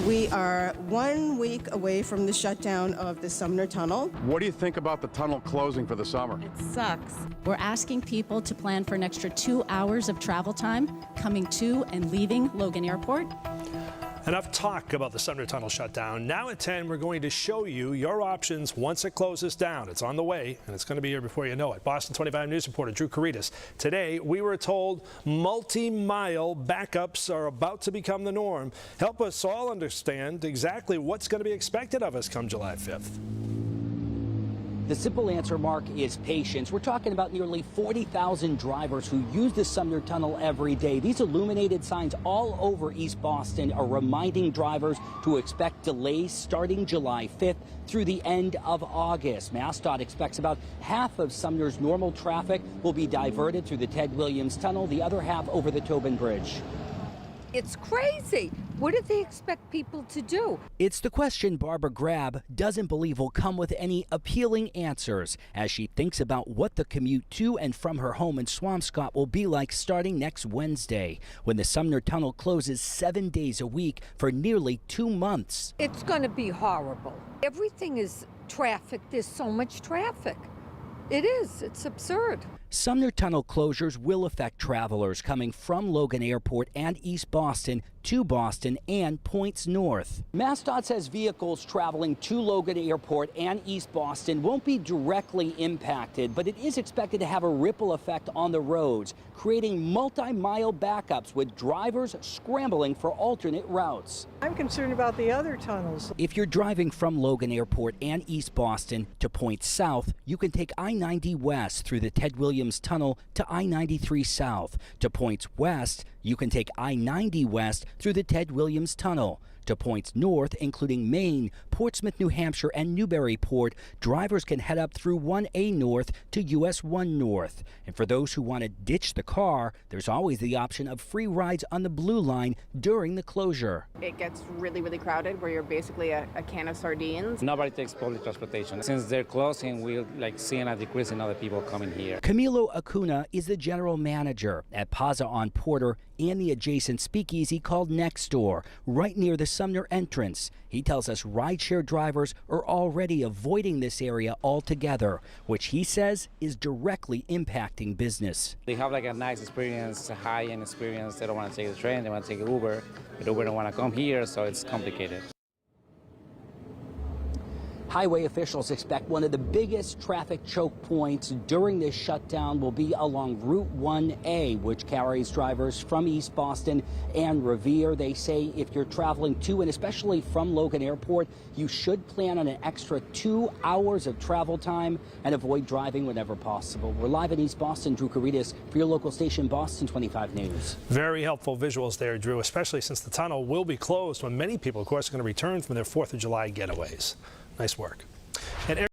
We are 1 week away from the shutdown of the Sumner Tunnel. What do you think about the tunnel closing for the summer? It sucks. We're asking people to plan for an extra 2 hours of travel time coming to and leaving Logan Airport. Enough talk about the Sumner Tunnel shutdown. Now at 10, we're going to show you your options once it closes down. It's on the way, and it's going to be here before you know it. Boston 25 News reporter Drew Caritas. Today, we were told multi-mile backups are about to become the norm. Help us all understand exactly what's going to be expected of us come July 5th. The simple answer, Mark, is patience. We're talking about nearly 40,000 drivers who use the Sumner Tunnel every day. These illuminated signs all over East Boston are reminding drivers to expect delays starting July 5th through the end of August. MassDOT expects about half of Sumner's normal traffic will be diverted through the Ted Williams Tunnel, the other half over the Tobin Bridge. It's crazy. What do they expect people to do? It's the question Barbara Grab doesn't believe will come with any appealing answers as she thinks about what the commute to and from her home in Swampscott will be like starting next Wednesday, when the Sumner Tunnel closes 7 days a week for nearly 2 months. It's going to be horrible. Everything is traffic. There's so much traffic. It is. It's absurd. Sumner Tunnel closures will affect travelers coming from Logan Airport and East Boston to Boston and points north. MassDOT says vehicles traveling to Logan Airport and East Boston won't be directly impacted, but it is expected to have a ripple effect on the roads, creating multi-mile backups with drivers scrambling for alternate routes. I'm concerned about the other tunnels. If you're driving from Logan Airport and East Boston to points south, you can take I-90 west through the Ted Williams Tunnel to I-93 south. To points west, you can take I-90 west through the Ted Williams Tunnel. To points north, including Maine, Portsmouth, New Hampshire, and Newburyport, drivers can head up through 1A north to US 1 north. And for those who want to ditch the car, there's always the option of free rides on the Blue Line during the closure. It gets really, really crowded where you're basically a can of sardines. Nobody takes public transportation. Since they're closing, we're seeing a decrease in other people coming here. Camilo Acuna is the general manager at Plaza on Porter and the adjacent speakeasy called Next Door, right near the Sumner entrance. He tells us rideshare drivers are already avoiding this area altogether, which he says is directly impacting business. They have a nice experience, a high-end experience. They don't want to take the train, they want to take Uber. But Uber don't want to come here, so it's complicated. Highway officials expect one of the biggest traffic choke points during this shutdown will be along Route 1A, which carries drivers from East Boston and Revere. They say if you're traveling to and especially from Logan Airport, you should plan on an extra 2 hours of travel time and avoid driving whenever possible. We're live in East Boston. Drew Caritas for your local station, Boston 25 News. Very helpful visuals there, Drew, especially since the tunnel will be closed when many people, of course, are going to return from their 4th of July getaways. Nice work. And